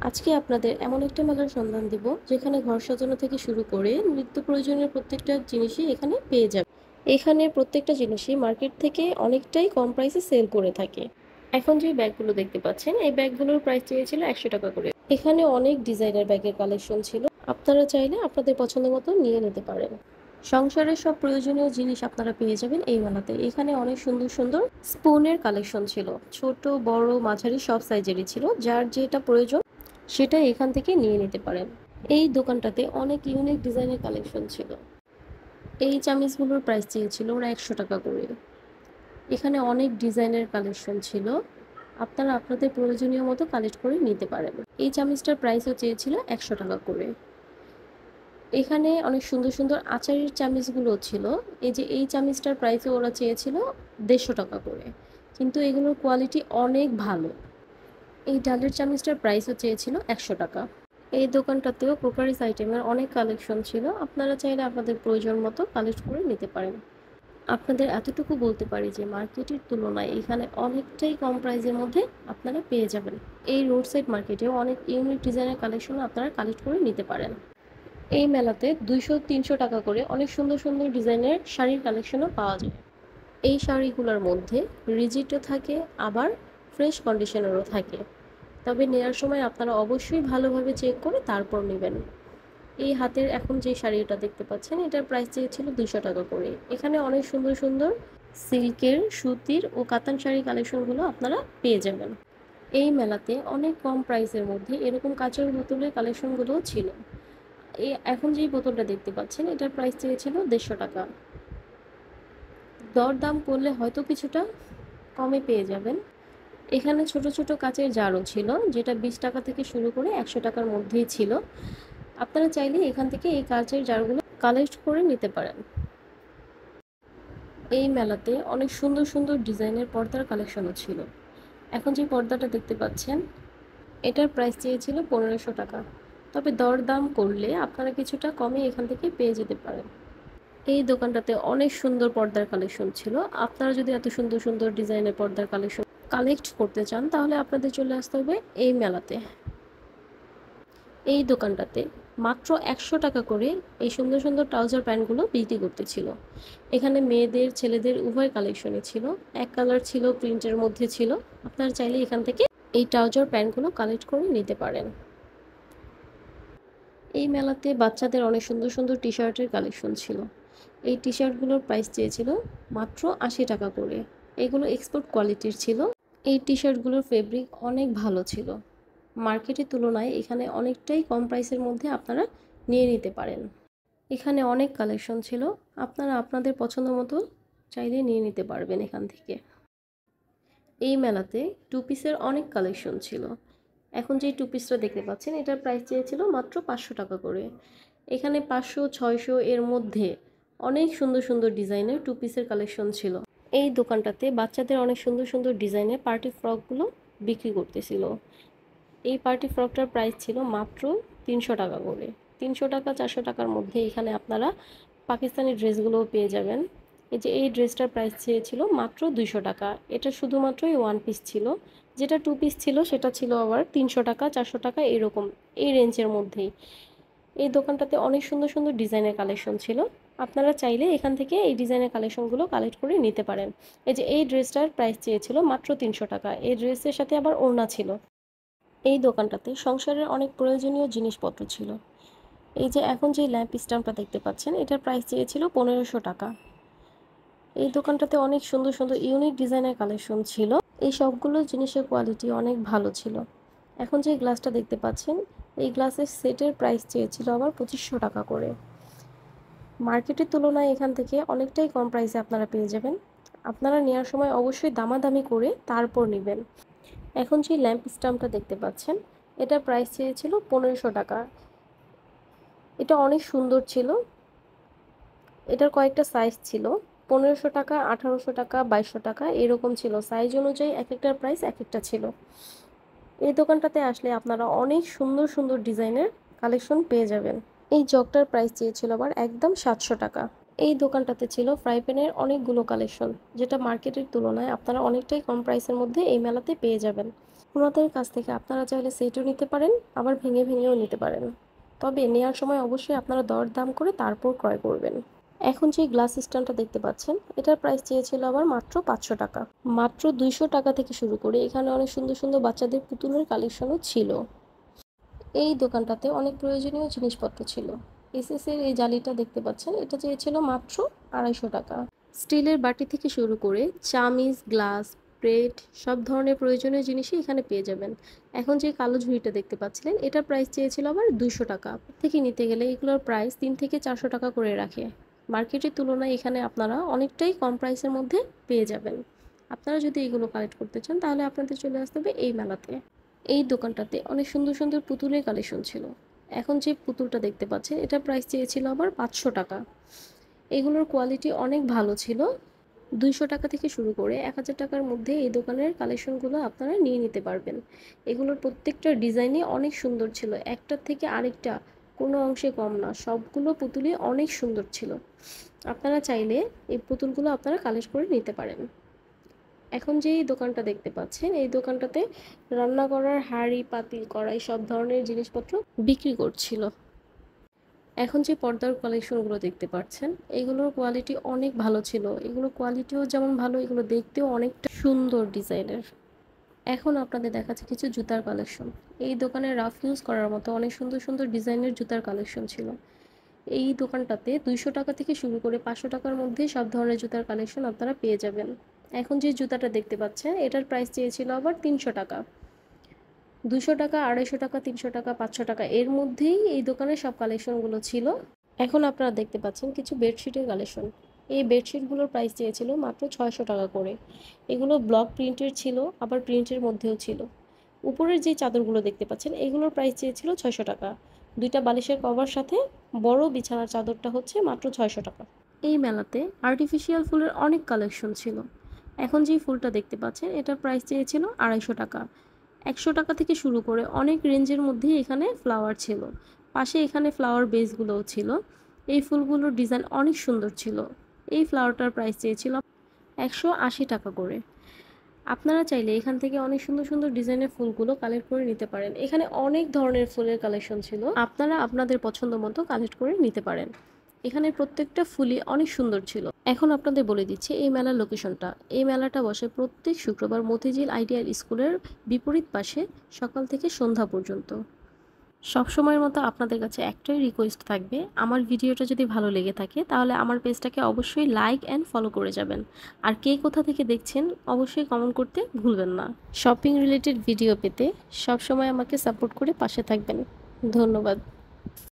আজকে আপনাদের এমন একটা মেলার সন্ধান দিব যেখানে ঘর সাজানো থেকে শুরু করে নিত্য প্রয়োজনীয় প্রত্যেকটা জিনিসই এখানে পেয়ে যাবে। এখানে প্রত্যেকটা জিনিসই মার্কেট থেকে অনেকটাই কম প্রাইসে সেল করে থাকে। এখন যে ব্যাগগুলো দেখতে পাচ্ছেন এই ব্যাগগুলোর প্রাইস চেয়েছিল 100 টাকা করে। এখানে অনেক ডিজাইনার ব্যাগের কালেকশন ছিল, আপনারা চাইলে আপনাদের পছন্দ মতো নিয়ে নিতে পারেন। সংসারের সব প্রয়োজনীয় জিনিস আপনারা পেয়ে যাবেন এই মেলাতে। এখানে অনেক সুন্দর সুন্দর স্পুনের কালেকশন ছিল, ছোট বড় মাঝারি সব সাইজেরই ছিল, যার যেটা প্রয়োজন সেটা এখান থেকে নিয়ে নিতে পারেন। এই দোকানটাতে অনেক ইউনিক ডিজাইনের কালেকশন ছিল। এই চামিজগুলোর প্রাইস চেয়েছিল ওরা 100 টাকা করে। এখানে অনেক ডিজাইনের কালেকশন ছিল, আপনারা আপনাদের প্রয়োজনীয় মতো কালেক্ট করে নিতে পারেন। এই চামিজটার প্রাইসও চেয়েছিল 100 টাকা করে। এখানে অনেক সুন্দর সুন্দর আচারের চামিজগুলো ছিল। এই যে এই চামিজটার প্রাইসও ওরা চেয়েছিল 150 টাকা করে, কিন্তু এগুলোর কোয়ালিটি অনেক ভালো। এই ডালের চামিজটার প্রাইসও চেয়েছিল 100 টাকা। এই দোকানটাতেও ক্রোকারিস আইটেমের অনেক কালেকশন ছিল, আপনারা চাইলে আপনাদের প্রয়োজন মতো কালেক্ট করে নিতে পারেন। আপনাদের এতটুকু বলতে পারি যে মার্কেটের তুলনায় এখানে অনেকটাই কম প্রাইসের মধ্যে আপনারা পেয়ে যাবেন। এই রোড সাইড মার্কেটেও অনেক ইউনিক ডিজাইনের কালেকশন আপনারা কালেক্ট করে নিতে পারেন। এই মেলাতে 200-300 টাকা করে অনেক সুন্দর সুন্দর ডিজাইনের শাড়ির কালেকশনও পাওয়া যায়। এই শাড়িগুলোর মধ্যে রিজিটও থাকে, আবার ফ্রেশ কন্ডিশনেরও থাকে, তবে নেওয়ার সময় আপনারা অবশ্যই ভালোভাবে চেক করে তারপর নেবেন। এই হাতের এখন যে শাড়িটা দেখতে পাচ্ছেন এটার প্রাইস চেয়েছিল 200 টাকা করে। এখানে অনেক সুন্দর সুন্দর সিল্কের, সুতির ও কাতান শাড়ি কালেকশনগুলো আপনারা পেয়ে যাবেন। এই মেলাতে অনেক কম প্রাইসের মধ্যে এরকম কাঁচের বোতলের কালেকশনগুলোও ছিল। এখন যে বোতলটা দেখতে পাচ্ছেন এটার প্রাইস চেয়েছিল 150 টাকা। দরদাম করলে হয়তো কিছুটা কমে পেয়ে যাবেন। এখানে ছোট ছোট কাচের জারও ছিল, যেটা 20 টাকা থেকে শুরু করে 100 টাকার মধ্যেই ছিল। আপনারা চাইলে এখান থেকে এই কাচের জারগুলো কালেক্ট করে নিতে পারেন। এই মেলাতে অনেক সুন্দর সুন্দর ডিজাইনের পর্দার কালেকশনও ছিল। এখন যে পর্দাটা দেখতে পাচ্ছেন এটার প্রাইস চেয়েছিল 1500 টাকা, তবে দরদাম করলে আপনারা কিছুটা কমে এখান থেকে পেয়ে যেতে পারেন। এই দোকানটাতে অনেক সুন্দর পর্দার কালেকশন ছিল, আপনারা যদি এত সুন্দর সুন্দর ডিজাইনের পর্দার কালেকশন কালেক্ট করতে চান তাহলে আপনাদের চলে আসতে হবে এই মেলাতে। এই দোকানটাতে মাত্র 100 টাকা করে এই সুন্দর সুন্দর ট্রাউজার প্যান্টগুলো বিক্রি করতেছিল। এখানে মেয়েদের ছেলেদের উভয় কালেকশনই ছিল, এক কালার ছিল, প্রিন্টের মধ্যে ছিল। আপনারা চাইলে এখান থেকে এই ট্রাউজার প্যান্টগুলো কালেক্ট করে নিতে পারেন। এই মেলাতে বাচ্চাদের অনেক সুন্দর সুন্দর টি শার্টের কালেকশন ছিল। এই টি শার্টগুলোর প্রাইস চেয়েছিল মাত্র 80 টাকা করে। এগুলো এক্সপোর্ট কোয়ালিটির ছিল। এই টি শার্টগুলোর ফেব্রিক অনেক ভালো ছিল। মার্কেটের তুলনায় এখানে অনেকটাই কম প্রাইসের মধ্যে আপনারা নিয়ে নিতে পারেন। এখানে অনেক কালেকশন ছিল, আপনারা আপনাদের পছন্দ মতো চাইলে নিয়ে নিতে পারবেন এখান থেকে। এই মেলাতে টু পিসের অনেক কালেকশন ছিল। এখন যে টু পিসটা দেখতে পাচ্ছেন এটার প্রাইস চেয়েছিল মাত্র 500 টাকা করে। এখানে 500-600 এর মধ্যে অনেক সুন্দর সুন্দর ডিজাইনের টু পিসের কালেকশন ছিল। এই দোকানটাতে বাচ্চাদের অনেক সুন্দর সুন্দর ডিজাইনের পার্টি ফ্রকগুলো বিক্রি করতেছিল। এই পার্টি ফ্রকটার প্রাইস ছিল মাত্র 300 টাকা করে। 300 টাকা 400 টাকার মধ্যে এখানে আপনারা পাকিস্তানি ড্রেসগুলোও পেয়ে যাবেন। এই যে এই ড্রেসটার প্রাইস ছিল মাত্র 200 টাকা। এটা শুধুমাত্রই ওয়ান পিস ছিল, যেটা টু পিস ছিল সেটা ছিল আবার 300 টাকা 400 টাকা এরকম, এই রেঞ্জের মধ্যেই। এই দোকানটাতে অনেক সুন্দর সুন্দর ডিজাইনের কালেকশন ছিল, আপনারা চাইলে এখান থেকে এই ডিজাইনের কালেকশনগুলো কালেক্ট করে নিতে পারেন। এই যে এই ড্রেসটার প্রাইস চেয়েছিল মাত্র 300 টাকা, এই ড্রেসের সাথে আবার ওড়না ছিল। এই দোকানটাতে সংসারের অনেক প্রয়োজনীয় জিনিসপত্র ছিল। এই যে এখন যে ল্যাম্প স্ট্যাম্পটা দেখতে পাচ্ছেন এটার প্রাইস চেয়েছিল 1500 টাকা। এই দোকানটাতে অনেক সুন্দর সুন্দর ইউনিক ডিজাইনের কালেকশন ছিল, এই সবগুলো জিনিসের কোয়ালিটি অনেক ভালো ছিল। এখন যে গ্লাসটা দেখতে পাচ্ছেন এই গ্লাসের সেটের প্রাইস চেয়েছিল আবার 2500 টাকা করে। মার্কেটের তুলনায় এখান থেকে অনেকটাই কম প্রাইসে আপনারা পেয়ে যাবেন। আপনারা নেওয়ার সময় অবশ্যই দামাদামি করে তারপর নেবেন। এখন যে ল্যাম্প স্ট্যাম্পটা দেখতে পাচ্ছেন এটার প্রাইস চেয়েছিল 1500 টাকা। এটা অনেক সুন্দর ছিল, এটার কয়েকটা সাইজ ছিল, 1500 টাকা, 1800 টাকা, 2200 টাকা এরকম ছিল। সাইজ অনুযায়ী এক একটার প্রাইস এক একটা ছিল। এই দোকানটাতে আসলে আপনারা অনেক সুন্দর সুন্দর ডিজাইনের কালেকশন পেয়ে যাবেন। এই জগটার প্রাইস চেয়েছিল আবার একদম 700 টাকা। এই দোকানটাতে ছিল ফ্রাই প্যানের অনেকগুলো কালেকশন, যেটা মার্কেটের তুলনায় আপনারা অনেকটাই কম প্রাইসের মধ্যে এই মেলাতে পেয়ে যাবেন। ওনাদের কাছ থেকে আপনারা চাইলে সেটও নিতে পারেন, আবার ভেঙে ভেঙেও নিতে পারেন। তবে নেওয়ার সময় অবশ্যই আপনারা দরদাম করে তারপর ক্রয় করবেন। এখন যে গ্লাস স্ট্যান্ডটা দেখতে পাচ্ছেন, এটার প্রাইস চেয়েছিল আবার মাত্র 500 টাকা। মাত্র 200 টাকা থেকে শুরু করে এখানে অনেক সুন্দর সুন্দর বাচ্চাদের পুতুলের কালেকশনও ছিল। এই দোকানটাতে অনেক প্রয়োজনীয় জিনিসপত্র ছিল। এসএসের এই জালিটা দেখতে পাচ্ছেন, এটা চেয়েছিল মাত্র 250 টাকা। স্টিলের বাটি থেকে শুরু করে চামিচ, গ্লাস, প্লেট, সব ধরনের প্রয়োজনীয় জিনিসই এখানে পেয়ে যাবেন। এখন যে কালো ঝুড়িটা দেখতে পাচ্ছিলেন, এটার প্রাইস চেয়েছিল আবার 200 টাকা। থেকে নিতে গেলে এগুলোর প্রাইস 3 থেকে 400 টাকা করে রাখে। মার্কেটের তুলনায় এখানে আপনারা অনেকটাই কম প্রাইসের মধ্যে পেয়ে যাবেন। আপনারা যদি এগুলো কালেক্ট করতে চান তাহলে আপনাদের চলে আসতে হবে এই মেলাতে। এই দোকানটাতে অনেক সুন্দর সুন্দর পুতুলের কালেকশন ছিল। এখন যে পুতুলটা দেখতে পাচ্ছেন, এটার প্রাইস চেয়েছিল আবার 500 টাকা। এগুলোর কোয়ালিটি অনেক ভালো ছিল। 200 টাকা থেকে শুরু করে 1000 টাকার মধ্যে এই দোকানের কালেকশনগুলো আপনারা নিয়ে নিতে পারবেন। এগুলোর প্রত্যেকটা ডিজাইনই অনেক সুন্দর ছিল, একটার থেকে আরেকটা কোনো অংশে কম না। সবগুলো পুতুলই অনেক সুন্দর ছিল। আপনারা চাইলে এই পুতুলগুলো আপনারা কালেক্ট করে নিতে পারেন। এখন যে এই দোকানটা দেখতে পাচ্ছেন, এই দোকানটাতে রান্না করার হাঁড়ি, পাতিল, কড়াই সব ধরনের জিনিসপত্র বিক্রি করছিল। এখন যে পর্দার কালেকশনগুলো দেখতে পাচ্ছেন, এগুলোর কোয়ালিটি অনেক ভালো ছিল। এগুলোর কোয়ালিটিও যেমন ভালো, এগুলো দেখতেও অনেকটা সুন্দর ডিজাইনের। এখন আপনাদের দেখাচ্ছে কিছু জুতার কালেকশন। এই দোকানে রাফ ইউজ করার মতো অনেক সুন্দর সুন্দর ডিজাইনের জুতার কালেকশন ছিল। এই দোকানটাতে 200 টাকা থেকে শুরু করে 500 টাকার মধ্যে সব ধরনের জুতার কালেকশন আপনারা পেয়ে যাবেন। এখন যে জুতাটা দেখতে পাচ্ছেন, এটার প্রাইস চেয়েছিল আবার 300 টাকা। 200 টাকা, 250 টাকা, 300 টাকা, 500 টাকা এর মধ্যেই এই দোকানের সব কালেকশনগুলো ছিল। এখন আপনারা দেখতে পাচ্ছেন কিছু বেডশিটের কালেকশন। এই বেডশিটগুলোর প্রাইস চেয়েছিল মাত্র 600 টাকা করে। এগুলো ব্লক প্রিন্টের ছিল, আবার প্রিন্টের মধ্যেও ছিল। উপরের যে চাদরগুলো দেখতে পাচ্ছেন, এগুলোর প্রাইস চেয়েছিল 600 টাকা। দুইটা বালিশের কভার সাথে বড় বিছানার চাদরটা হচ্ছে মাত্র 600 টাকা। এই মেলাতে আর্টিফিশিয়াল ফুলের অনেক কালেকশন ছিল। এখন যে ফুলটা দেখতে পাচ্ছেন, এটার প্রাইস চেয়েছিল 250 টাকা। 100 টাকা থেকে শুরু করে অনেক রেঞ্জের মধ্যেই এখানে ফ্লাওয়ার ছিল। পাশে এখানে ফ্লাওয়ার বেসগুলোও ছিল। এই ফুলগুলোর ডিজাইন অনেক সুন্দর ছিল। এই ফ্লাওয়ারটার প্রাইস চেয়েছিল 180 টাকা করে। আপনারা চাইলে এখান থেকে অনেক সুন্দর সুন্দর ডিজাইনের ফুলগুলো কালেক্ট করে নিতে পারেন। এখানে অনেক ধরনের ফুলের কালেকশন ছিল, আপনারা আপনাদের পছন্দ মতো কালেক্ট করে নিতে পারেন। এখানে প্রত্যেকটা ফুলই অনেক সুন্দর ছিল। এখন আপনাদের বলে দিচ্ছি এই মেলার লোকেশনটা। এই মেলাটা বসে প্রত্যেক শুক্রবার মতিঝিল আইডিয়াল স্কুলের বিপরীত পাশে, সকাল থেকে সন্ধ্যা পর্যন্ত। সবসময়ের মতো আপনাদের কাছে একটাই রিকোয়েস্ট থাকবে, আমার ভিডিওটা যদি ভালো লেগে থাকে তাহলে আমার পেজটাকে অবশ্যই লাইক অ্যান্ড ফলো করে যাবেন। আর কে কোথা থেকে দেখছেন অবশ্যই কমেন্ট করতে ভুলবেন না। শপিং রিলেটেড ভিডিও পেতে সবসময় আমাকে সাপোর্ট করে পাশে থাকবেন। ধন্যবাদ।